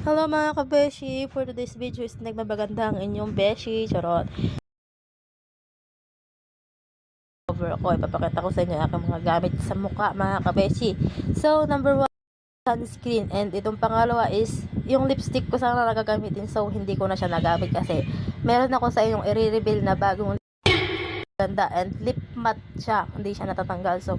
Hello mga kabeshi, for today's video is nagbabaganda ang inyong beshi, charot. Over ako, ipapakita ko sa inyo aking mga gamit sa mukha mga kabeshi. So, number 1, sunscreen. And itong pangalawa is, yung lipstick ko sana nagagamitin. So, hindi ko na siya nagamit kasi meron ako sa inyong i-reveal na bagong ganda. And lip matte siya, hindi siya natatanggal. So,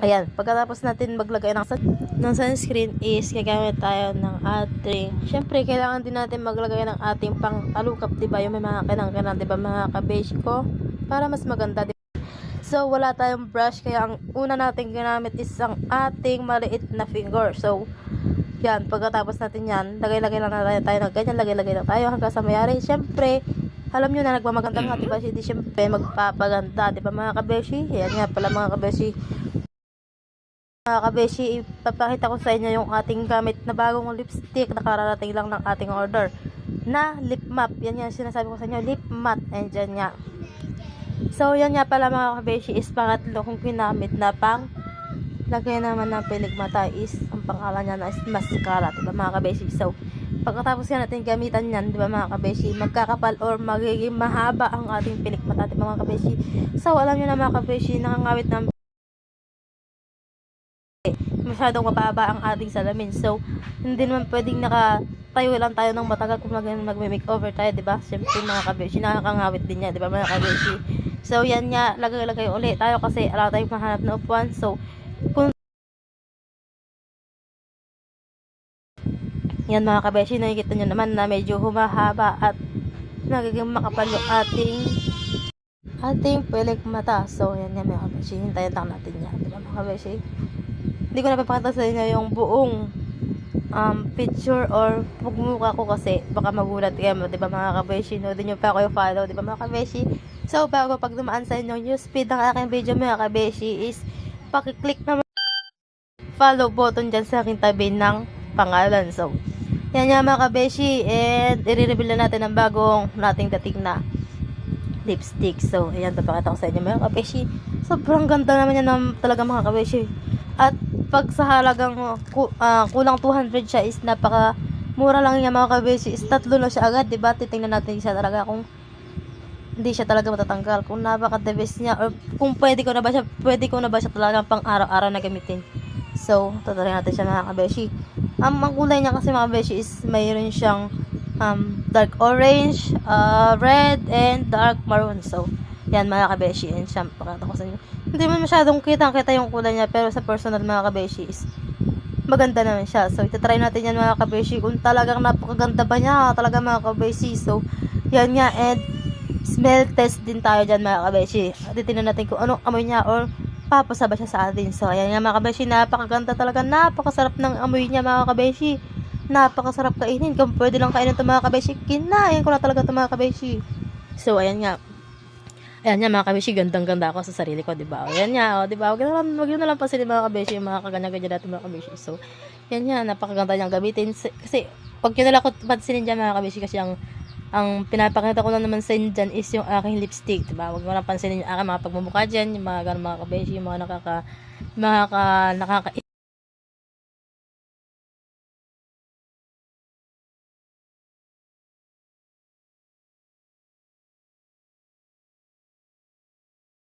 ayan, pagkatapos natin maglagay ng sunscreen is gagamit tayo ng ating, syempre kailangan din natin maglagay ng ating pang alukap, diba? Yung may mga kinang-kinang, diba mga kabeshi ko? Para mas maganda, diba? So, wala tayong brush, kaya ang una natin ginamit is ang ating maliit na finger. So, yan, pagkatapos natin yan, lagay-lagay lang na tayo ng ganyan, lagay-lagay lang tayo hanggang sa mayari. Syempre, alam nyo na nagmamaganda nga, diba? Hindi syempre magpapaganda, diba mga kabeshi? Yan nga pala mga kabeshi. Mga kabeshi, ipapakita ko sa inyo yung ating gamit na bagong lipstick na kararating lang ng ating order na lip matte. Yan nga sinasabi ko sa inyo, lip matte. And dyan nga. So, yan nga pala mga kabeshi is pangatlo kong ginamit na pang lagay naman ng pilik mata is ang pangalan niya na is mascara, diba mga kabeshi? So, pagkatapos yan natin gamitan yan, diba mga kabeshi, magkakapal or magiging mahaba ang ating pilik mata, diba mga kabeshi? So, alam nyo na mga kabeshi, nakangawit ng masyadong mababa ang ating salamin. So, hindi naman pwedeng nakatayo lang tayo ng matagal kung magme-makeover tayo, diba? Siyempre mga kabeshi, nakakangawit din yan, diba mga kabeshi? So, yan nga, lagay-lagay ulit tayo kasi ala tayong mahanap na upuan. So, kung yan mga kabeshi, nakikita nyo naman na medyo humahaba at nagiging makapal yung ating pilik mata. So, yan nga mga kabeshi, hintayin lang natin yan, diba mga kabeshi? Hindi ko na papakita sa inyo yung buong picture or pagmumukha ko kasi baka magulat kayo, diba mga kabeshi? No, din nyo pa ako yung follow, diba mga kabeshi? So, bago pag dumaan sa inyo yung speed ng aking video mga kabeshi is pakiclick naman follow button dyan sa aking tabi ng pangalan. So, yan nga mga kabeshi, and i-reveal na natin ang bagong nating dating na lipstick. So, ayan, papakita ko sa inyo mga kabeshi. Sobrang ganda naman yan talaga mga kabeshi. At pag sa halagang kulang 200 siya is napaka mura lang yan mga kabeshi. Is tatlo na siya agad, diba? Titingnan natin siya talaga kung hindi siya talaga matatanggal, kung napaka-the best niya or kung pwede ko na ba siya talaga pang araw-araw na gamitin. So, tutuloy natin siya mga kabeshi. Ang kulay niya kasi mga kabeshi is mayroon siyang dark orange, red, and dark maroon. So, yan mga kabeshi, and siya pakita ko sa inyo. Hindi man masyadong kita yung kulay niya, pero sa personal mga kabeshi is maganda naman siya. So, itatry natin yan mga kabeshi kung talagang napakaganda ba niya talaga mga kabeshi. So, yan nga, and smell test din tayo dyan mga kabeshi. Titignan natin kung anong amoy niya or papasa ba siya sa atin. So, ayan nga mga kabeshi, napakaganda talaga, napakasarap ng amoy niya mga kabeshi. Napakasarap kainin. Kung pwede lang kainin ito mga kabeshi, kinain ko na talaga ito mga kabeshi. So, ayan nga. Ayan nga mga kabeshi, gandang-ganda ako sa sarili ko, diba? Ayan nga, diba? Wag yun na lang pansinin mga kabeshi, yung mga kaganya-ganya natin mga kabeshi. So, ayan nga, napakaganda niyang gamitin. Kasi, pag yun na lang ako pansinin dyan mga kabeshi, kasi ang pinapakita ko lang naman sa inyo dyan is yung aking lipstick, diba? Huwag mo lang pansinin yung aking mga pagmumukha dyan, yung mga ganun mga kabeshi, yung mga nakaka